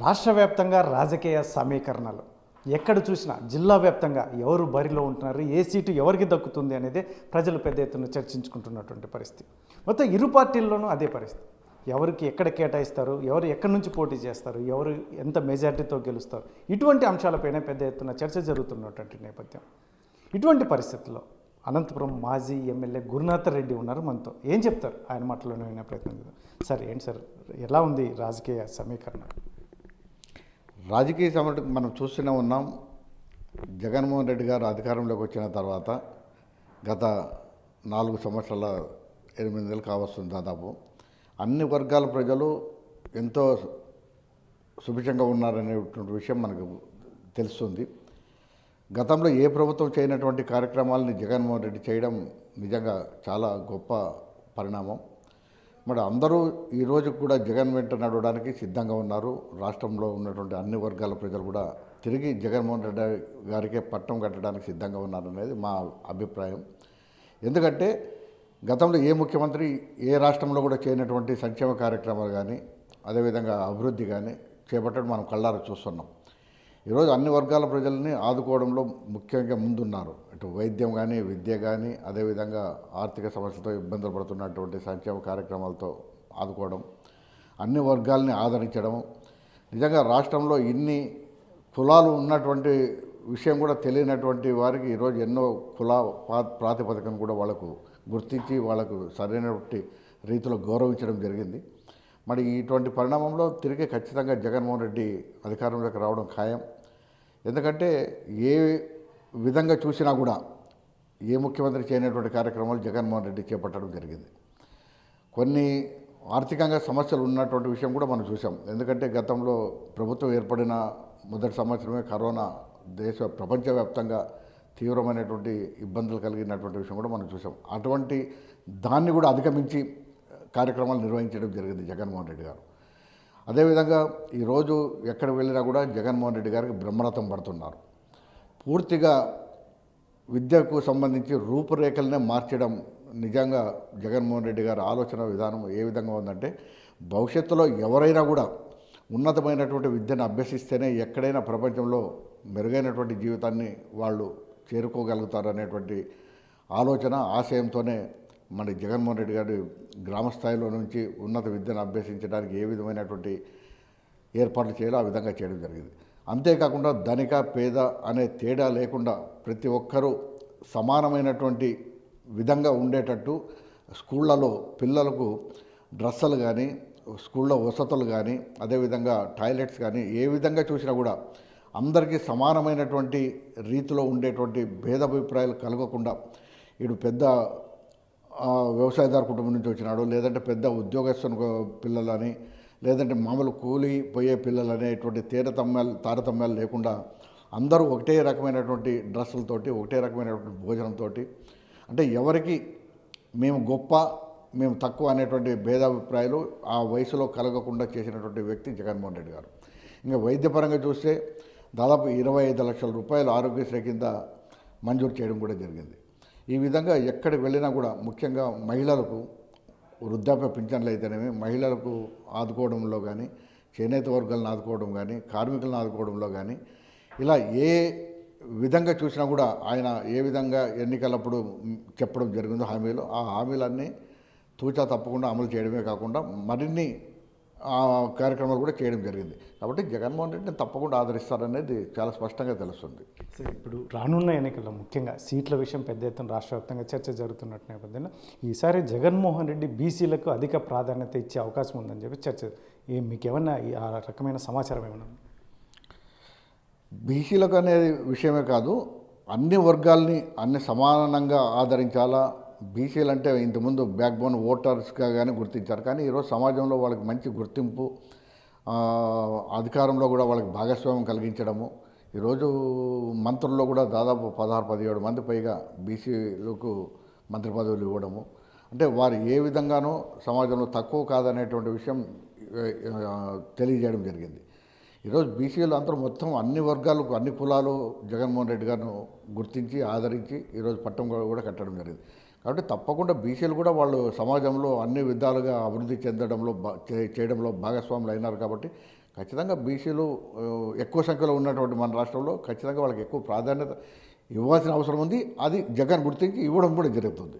రాష్ట్ర వ్యాప్తంగా రాజకీయ సమీకరణలు ఎక్కడ చూసినా జిల్లా వ్యాప్తంగా ఎవరు బరిలో ఉంటున్నారు, ఏ సీటు ఎవరికి దక్కుతుంది అనేది ప్రజలు పెద్ద ఎత్తున చర్చించుకుంటున్నటువంటి పరిస్థితి. మొత్తం ఇరు పార్టీల్లోనూ అదే పరిస్థితి. ఎవరికి ఎక్కడ కేటాయిస్తారు, ఎవరు ఎక్కడి నుంచి పోటీ చేస్తారు, ఎవరు ఎంత మెజార్టీతో గెలుస్తారు, ఇటువంటి అంశాలపైన పెద్ద ఎత్తున చర్చ జరుగుతున్నటువంటి నేపథ్యం. ఇటువంటి పరిస్థితుల్లో అనంతపురం మాజీ ఎమ్మెల్యే గురునాథ రెడ్డి ఉన్నారు మనతో. ఏం చెప్తారు ఆయన మాటలోనే వినే ప్రయత్నం చేద్దాం. సార్ ఏంటి సార్, ఎలా ఉంది రాజకీయ సమీకరణ? రాజకీయ సమరం మనం చూస్తూనే ఉన్నాం. జగన్మోహన్ రెడ్డి గారు అధికారంలోకి వచ్చిన తర్వాత గత 4 సంవత్సరాల 8 నెలలు కావస్తుంది దాదాపు. అన్ని వర్గాల ప్రజలు ఎంతో సుభిక్షంగా ఉన్నారనేటువంటి విషయం మనకు తెలుస్తుంది. గతంలో ఏ ప్రభుత్వం చేయనటువంటి కార్యక్రమాలని జగన్మోహన్ రెడ్డి చేయడం నిజంగా చాలా గొప్ప పరిణామం. మరి అందరూ ఈరోజు కూడా జగన్ వెంట నడవడానికి సిద్ధంగా ఉన్నారు. రాష్ట్రంలో ఉన్నటువంటి అన్ని వర్గాల ప్రజలు కూడా తిరిగి జగన్మోహన్ రెడ్డి గారికే పట్టం కట్టడానికి సిద్ధంగా ఉన్నారనేది మా అభిప్రాయం. ఎందుకంటే గతంలో ఏ ముఖ్యమంత్రి ఏ రాష్ట్రంలో కూడా చేయనటువంటి సంక్షేమ కార్యక్రమాలు కానీ అదేవిధంగా అభివృద్ధి కానీ చేపట్టడం మనం కళ్ళారా చూస్తున్నాం. ఈరోజు అన్ని వర్గాల ప్రజల్ని ఆదుకోవడంలో ముఖ్యంగా ముందున్నారు. ఇటు వైద్యం కానీ, విద్య కానీ, అదేవిధంగా ఆర్థిక సమస్యలతో ఇబ్బందులు పడుతున్నటువంటి సంక్షేమ కార్యక్రమాలతో ఆదుకోవడం, అన్ని వర్గాల్ని ఆదరించడం. నిజంగా రాష్ట్రంలో ఇన్ని కులాలు ఉన్నటువంటి విషయం కూడా తెలియనటువంటి వారికి ఈరోజు ఎన్నో కుల ప్రాతిపదికను కూడా వాళ్ళకు గుర్తించి వాళ్ళకు సరైనటువంటి రీతిలో గౌరవించడం జరిగింది. మరి ఇటువంటి పరిణామంలో తిరిగి ఖచ్చితంగా జగన్మోహన్ రెడ్డి అధికారంలోకి రావడం ఖాయం. ఎందుకంటే ఏ విధంగా చూసినా కూడా ఏ ముఖ్యమంత్రి చేయనటువంటి కార్యక్రమాలు జగన్మోహన్ రెడ్డి చేపట్టడం జరిగింది. కొన్ని ఆర్థికంగా సమస్యలు ఉన్నటువంటి విషయం కూడా మనం చూసాం. ఎందుకంటే గతంలో ప్రభుత్వం ఏర్పడిన మొదటి సంవత్సరమే కరోనా ప్రపంచవ్యాప్తంగా తీవ్రమైనటువంటి ఇబ్బందులు కలిగినటువంటి విషయం కూడా మనం చూసాం. అటువంటి దాన్ని కూడా అధిగమించి కార్యక్రమాలు నిర్వహించడం జరిగింది జగన్మోహన్ రెడ్డి గారు. అదేవిధంగా ఈరోజు ఎక్కడికి వెళ్ళినా కూడా జగన్మోహన్ రెడ్డి గారికి బ్రహ్మరథం పడుతున్నారు. పూర్తిగా విద్యకు సంబంధించి రూపురేఖలనే మార్చడం నిజంగా జగన్మోహన్ రెడ్డి గారి ఆలోచన విధానం ఏ విధంగా ఉందంటే, భవిష్యత్తులో ఎవరైనా కూడా ఉన్నతమైనటువంటి విద్యను అభ్యసిస్తేనే ఎక్కడైనా ప్రపంచంలో మెరుగైనటువంటి జీవితాన్ని వాళ్ళు చేరుకోగలుగుతారు అనేటువంటి ఆలోచన ఆశయంతోనే మన జగన్మోహన్ రెడ్డి గారి గ్రామ స్థాయిలో నుంచి ఉన్నత విద్యను అభ్యసించడానికి ఏ విధమైనటువంటి ఏర్పాట్లు చేయాలో ఆ విధంగా చేయడం జరిగింది. అంతేకాకుండా ధనిక పేద అనే తేడా లేకుండా ప్రతి ఒక్కరూ సమానమైనటువంటి విధంగా ఉండేటట్టు స్కూళ్ళలో పిల్లలకు డ్రెస్సులు కానీ, స్కూళ్ళ వసతులు కానీ, అదేవిధంగా టాయిలెట్స్ కానీ ఏ విధంగా చూసినా కూడా అందరికీ సమానమైనటువంటి రీతిలో ఉండేటువంటి భేదాభిప్రాయాలు కలగకుండా, ఇటు పెద్ద వ్యవసాయదారు కుటుంబం నుంచి వచ్చినాడు, లేదంటే పెద్ద ఉద్యోగస్తుని పిల్లలని, లేదంటే మామూలు కూలి పోయే పిల్లలు అనేటువంటి తారతమ్యాలు లేకుండా అందరూ ఒకటే రకమైనటువంటి డ్రెస్సులతోటి, ఒకటే రకమైనటువంటి భోజనంతో, అంటే ఎవరికి మేము గొప్ప మేము తక్కువ అనేటువంటి భేదాభిప్రాయాలు ఆ వయసులో కలగకుండా చేసినటువంటి వ్యక్తి జగన్మోహన్ రెడ్డి గారు. ఇంకా వైద్యపరంగా చూస్తే దాదాపు 25 లక్షల రూపాయలు ఆరోగ్యశ్రీ కింద మంజూరు చేయడం కూడా జరిగింది. ఈ విధంగా ఎక్కడికి వెళ్ళినా కూడా ముఖ్యంగా మహిళలకు వృద్ధాప్య పింఛన్లు అయితేనేమి, మహిళలకు ఆదుకోవడంలో కానీ, చేనేత వర్గాలను ఆదుకోవడం కానీ, కార్మికులను ఆదుకోవడంలో కానీ, ఇలా ఏ విధంగా చూసినా కూడా ఆయన ఏ విధంగా ఎన్నికలప్పుడు చెప్పడం జరిగిందో హామీలు, ఆ హామీలన్నీ తూచా తప్పకుండా అమలు చేయడమే కాకుండా మరిన్ని కార్యక్రమాలు కూడా చేయడం జరిగింది. కాబట్టి జగన్మోహన్ రెడ్డిని తప్పకుండా ఆదరిస్తారనేది చాలా స్పష్టంగా తెలుస్తుంది. ఇప్పుడు రానున్న ఎన్నికల్లో ముఖ్యంగా సీట్ల విషయం పెద్ద ఎత్తున రాష్ట్ర వ్యాప్తంగా చర్చ జరుగుతున్నట్టు నేపథ్యంలో ఈసారి జగన్మోహన్ రెడ్డి బీసీలకు అధిక ప్రాధాన్యత ఇచ్చే అవకాశం ఉందని చెప్పి చర్చ, మీకు ఏమన్నా ఆ రకమైన సమాచారం ఏమన్నా? బీసీలకు అనేది విషయమే కాదు, అన్ని వర్గాల్ని అన్ని సమానంగా ఆదరించాలా. బీసీలు అంటే ఇంతకుముందు బ్యాక్ బోన్ ఓటర్స్గా కానీ గుర్తించారు, కానీ ఈరోజు సమాజంలో వాళ్ళకి మంచి గుర్తింపు, అధికారంలో కూడా వాళ్ళకి భాగస్వామ్యం కలిగించడము. ఈరోజు మంత్రుల్లో కూడా దాదాపు 16-17 మంది పైగా బీసీలకు మంత్రి పదవులు ఇవ్వడము, అంటే వారు ఏ విధంగానూ సమాజంలో తక్కువ కాదనేటువంటి విషయం తెలియజేయడం జరిగింది. ఈరోజు బీసీలు అందరూ మొత్తం అన్ని వర్గాలకు, అన్ని కులాలు జగన్మోహన్ రెడ్డి గారిను గుర్తించి ఆదరించి ఈరోజు పట్టం కూడా కట్టడం జరిగింది. కాబట్టి తప్పకుండా బీసీలు కూడా వాళ్ళు సమాజంలో అన్ని విధాలుగా అభివృద్ధి చెందడంలో చేయడంలో భాగస్వాములు అయినారు. కాబట్టి ఖచ్చితంగా బీసీలు ఎక్కువ సంఖ్యలో ఉన్నటువంటి మన రాష్ట్రంలో ఖచ్చితంగా వాళ్ళకి ఎక్కువ ప్రాధాన్యత ఇవ్వాల్సిన అవసరం ఉంది. అది జగన్ గుర్తించి ఇవ్వడం కూడా జరుగుతుంది.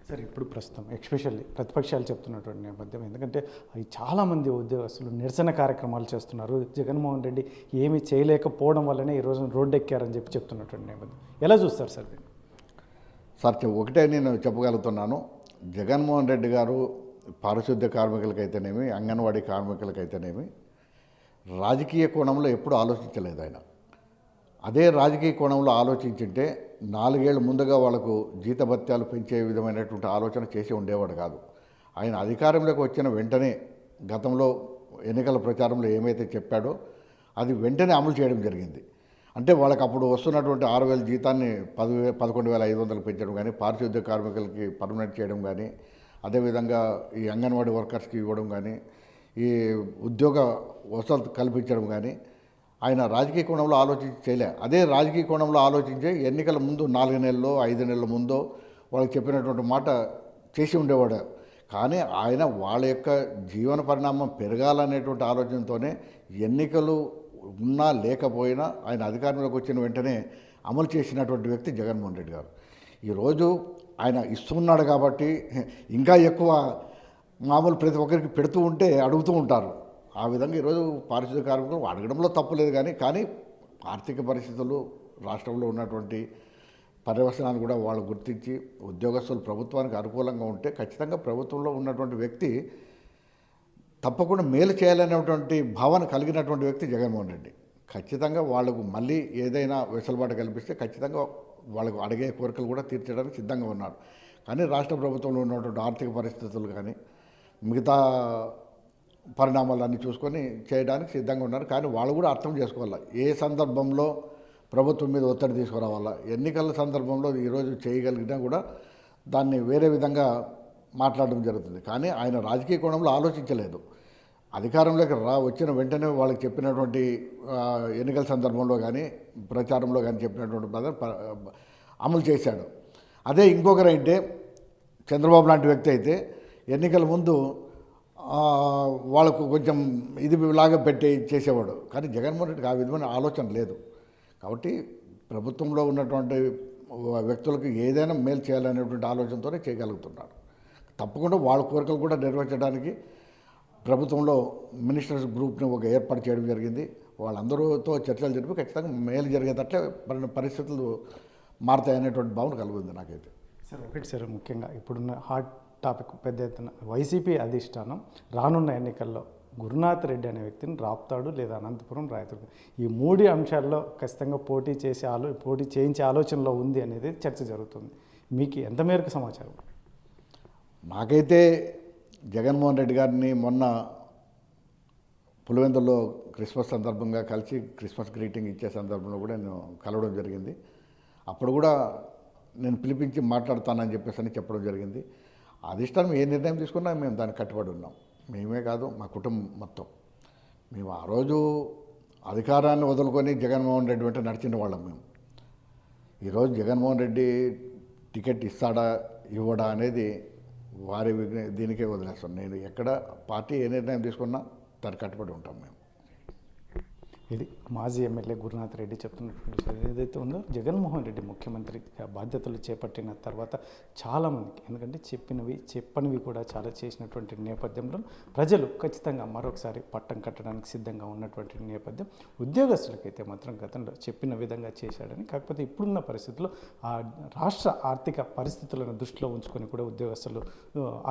సార్ ఇప్పుడు ప్రస్తుతం ఎస్పెషల్లీ ప్రతిపక్షాలు చెప్తున్నటువంటి నేపథ్యం, ఎందుకంటే అవి చాలామంది ఉద్యోగస్తులు నిరసన కార్యక్రమాలు చేస్తున్నారు, జగన్మోహన్ రెడ్డి ఏమీ చేయలేకపోవడం వల్లనే ఈరోజు రోడ్డు ఎక్కారని చెప్తున్నటువంటి నేపథ్యం ఎలా చూస్తారు సార్ దీన్ని? సార్ ఒకటే నేను చెప్పగలుగుతున్నాను, జగన్మోహన్ రెడ్డి గారు పారిశుద్ధ్య కార్మికులకైతేనేమి, అంగన్వాడీ కార్మికులకైతేనేమి రాజకీయ కోణంలో ఎప్పుడూ ఆలోచించలేదు ఆయన. అదే రాజకీయ కోణంలో ఆలోచించుంటే 4 ఏళ్ళు ముందుగా వాళ్ళకు జీతభత్యాలు పెంచే విధమైనటువంటి ఆలోచన చేసి ఉండేవాడు కాదు. ఆయన అధికారంలోకి వచ్చిన వెంటనే గతంలో ఎన్నికల ప్రచారంలో ఏమైతే చెప్పాడో అది వెంటనే అమలు చేయడం జరిగింది. అంటే వాళ్ళకి అప్పుడు వస్తున్నటువంటి 6,000 జీతాన్ని 11,500 పెంచడం కానీ, పారిశుద్ధ్య కార్మికులకి పర్మనెంట్ చేయడం కానీ, అదేవిధంగా ఈ అంగన్వాడీ వర్కర్స్కి ఇవ్వడం కానీ, ఈ ఉద్యోగ వసతులు కల్పించడం కానీ ఆయన రాజకీయ కోణంలో ఆలోచించి చేయలే. అదే రాజకీయ కోణంలో ఆలోచించే ఎన్నికల ముందు 4 నెలల్లో 5 నెలల ముందో వాళ్ళకి చెప్పినటువంటి మాట చేసి ఉండేవాడు. కానీ ఆయన వాళ్ళ యొక్క జీవన పరిణామం పెరగాలనేటువంటి ఆలోచనతోనే ఎన్నికలు ఉన్నా లేకపోయినా ఆయన అధికారంలోకి వచ్చిన వెంటనే అమలు చేసినటువంటి వ్యక్తి జగన్మోహన్ రెడ్డి గారు. ఈరోజు ఆయన ఇస్తున్నాడు కాబట్టి ఇంకా ఎక్కువ మామూలు ప్రతి ఒక్కరికి పెడుతూ ఉంటే అడుగుతూ ఉంటారు. ఆ విధంగా ఈరోజు పారిశుద్ధ్య కార్మికులు అడగడంలో తప్పులేదు, కానీ ఆర్థిక పరిస్థితులు రాష్ట్రంలో ఉన్నటువంటి పర్యవసనాన్ని కూడా వాళ్ళు గుర్తించి ఉద్యోగస్తులు ప్రభుత్వానికి అనుకూలంగా ఉంటే ఖచ్చితంగా ప్రభుత్వంలో ఉన్నటువంటి వ్యక్తి తప్పకుండా మేలు చేయాలనేటువంటి భావన కలిగినటువంటి వ్యక్తి జగన్మోహన్ రెడ్డి. ఖచ్చితంగా వాళ్ళకు మళ్ళీ ఏదైనా వెసులుబాటు కల్పిస్తే ఖచ్చితంగా వాళ్ళకు అడిగే కోరికలు కూడా తీర్చడానికి సిద్ధంగా ఉన్నాడు. కానీ రాష్ట్ర ప్రభుత్వంలో ఉన్నటువంటి ఆర్థిక పరిస్థితులు కానీ మిగతా పరిణామాలన్నీ చూసుకొని చేయడానికి సిద్ధంగా ఉన్నారు. కానీ వాళ్ళు కూడా అర్థం చేసుకోవాలి, ఏ సందర్భంలో ప్రభుత్వం మీద ఒత్తిడి తీసుకురావాలా. ఎన్నికల సందర్భంలో ఈరోజు చేయగలిగినా కూడా దాన్ని వేరే విధంగా మాట్లాడడం జరుగుతుంది. కానీ ఆయన రాజకీయ కోణంలో ఆలోచించలేదు. అధికారంలోకి వచ్చిన వెంటనే వాళ్ళకి చెప్పినటువంటి ఎన్నికల సందర్భంలో కానీ ప్రచారంలో కానీ చెప్పినటువంటి అమలు చేశాడు. అదే ఇంకొకరైతే చంద్రబాబు లాంటి వ్యక్తి అయితే ఎన్నికల ముందు వాళ్ళకు కొంచెం ఇది లాగా పెట్టి చేసేవాడు. కానీ జగన్మోహన్ రెడ్డికి ఆ విధమైన ఆలోచన లేదు. కాబట్టి ప్రభుత్వంలో ఉన్నటువంటి వ్యక్తులకు ఏదైనా మేలు చేయాలనేటువంటి ఆలోచనతోనే చేయగలుగుతున్నారు. తప్పకుండా వాళ్ళ కోరికలు కూడా నెరవేర్చడానికి ప్రభుత్వంలో మినిస్టర్స్ గ్రూప్ని ఒక ఏర్పాటు చేయడం జరిగింది. వాళ్ళందరితో చర్చలు జరిపి ఖచ్చితంగా మేలు జరిగేటట్లే పరిస్థితులు మారుతాయనేటువంటి భావన కలుగుతుంది నాకైతే. సార్ ఒకటి సార్, ముఖ్యంగా ఇప్పుడున్న హాట్ టాపిక్ పెద్ద ఎత్తున వైసీపీ అధిష్టానం రానున్న ఎన్నికల్లో గురునాథ్ రెడ్డి అనే వ్యక్తిని రాప్తాడు లేదా అనంతపురం రాయదుర్గం, ఈ 3 అంశాల్లో ఖచ్చితంగా పోటీ చేయించే ఆలోచనలో ఉంది అనేది చర్చ జరుగుతుంది. మీకు ఎంత మేరకు సమాచారం? నాకైతే జగన్మోహన్ రెడ్డి గారిని మొన్న పులివెందుల్లో క్రిస్మస్ సందర్భంగా కలిసి క్రిస్మస్ గ్రీటింగ్ ఇచ్చే సందర్భంలో కూడా నేను కలవడం జరిగింది. అప్పుడు కూడా నేను పిలిపించి మాట్లాడతానని చెప్పేసి చెప్పడం జరిగింది. అధిష్టానం ఏ నిర్ణయం తీసుకున్నా మేము దానికి కట్టుబడి ఉన్నాం. మేమే కాదు, మా కుటుంబం మొత్తం. మేము ఆ రోజు అధికారాన్ని వదులుకొని జగన్మోహన్ రెడ్డి వెంట నడిచిన వాళ్ళం మేము. ఈరోజు జగన్మోహన్ రెడ్డి టికెట్ ఇస్తాడా ఇవ్వడా అనేది వారి దీనికే వదిలేస్తాం. నేను ఎక్కడ పార్టీ ఏ నిర్ణయం తీసుకున్నా దానికి కట్టుబడి ఉంటాం మేము. ఇది మాజీ ఎమ్మెల్యే గురునాథ్ రెడ్డి చెప్తున్నటువంటి ఏదైతే ఉందో, జగన్మోహన్ రెడ్డి ముఖ్యమంత్రిగా బాధ్యతలు చేపట్టిన తర్వాత చాలామందికి, ఎందుకంటే చెప్పనివి కూడా చాలా చేసినటువంటి నేపథ్యంలో ప్రజలు ఖచ్చితంగా మరొకసారి పట్టం కట్టడానికి సిద్ధంగా ఉన్నటువంటి నేపథ్యం. ఉద్యోగస్తులకైతే మాత్రం గతంలో చెప్పిన విధంగా చేశాడని, కాకపోతే ఇప్పుడున్న పరిస్థితుల్లో ఆ రాష్ట్ర ఆర్థిక పరిస్థితులను దృష్టిలో ఉంచుకొని కూడా ఉద్యోగస్తులు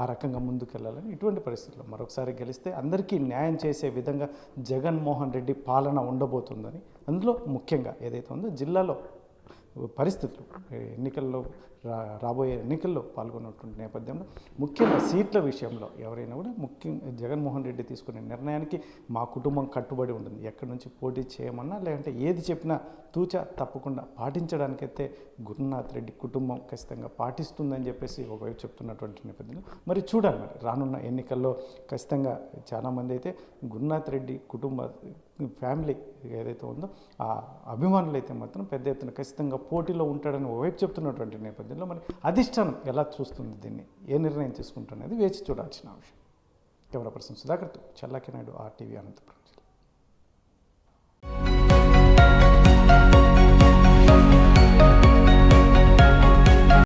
ఆ రకంగా ముందుకెళ్లాలని, ఇటువంటి పరిస్థితుల్లో మరొకసారి గెలిస్తే అందరికీ న్యాయం చేసే విధంగా జగన్మోహన్ రెడ్డి పాలన ఉండబోతుందని, అందులో ముఖ్యంగా ఏదైతే ఉందో జిల్లాలో పరిస్థితులు ఎన్నికల్లో రాబోయే ఎన్నికల్లో పాల్గొన్నటువంటి నేపథ్యంలో ముఖ్యంగా సీట్ల విషయంలో ఎవరైనా కూడా ముఖ్యంగా జగన్మోహన్ రెడ్డి తీసుకునే నిర్ణయానికి మా కుటుంబం కట్టుబడి ఉంటుంది. ఎక్కడి నుంచి పోటీ చేయమన్నా లేదంటే ఏది చెప్పినా తూచా తప్పకుండా పాటించడానికైతే గురునాథ్ రెడ్డి కుటుంబం ఖచ్చితంగా పాటిస్తుందని చెప్పేసి ఒకవైపు చెప్తున్నటువంటి నేపథ్యంలో మరి చూడాలి. మరి రానున్న ఎన్నికల్లో ఖచ్చితంగా చాలామంది అయితే గురునాథ్ రెడ్డి కుటుంబ ఫ్యామిలీ ఏదైతే ఉందో ఆ అభిమానులు అయితే మాత్రం పెద్ద ఎత్తున ఖచ్చితంగా పోటీలో ఉంటాడని ఒకవైపు చెప్తున్నటువంటి నేపథ్యంలో మరి అధిష్టానం ఎలా చూస్తుంది, దీన్ని ఏ నిర్ణయం తీసుకుంటున్నది వేచి చూడాల్సిన విషయం. కెమెరా పర్సన్ సుధాకర్తో చల్లాకి నాయుడు, RTV అనంతపురం.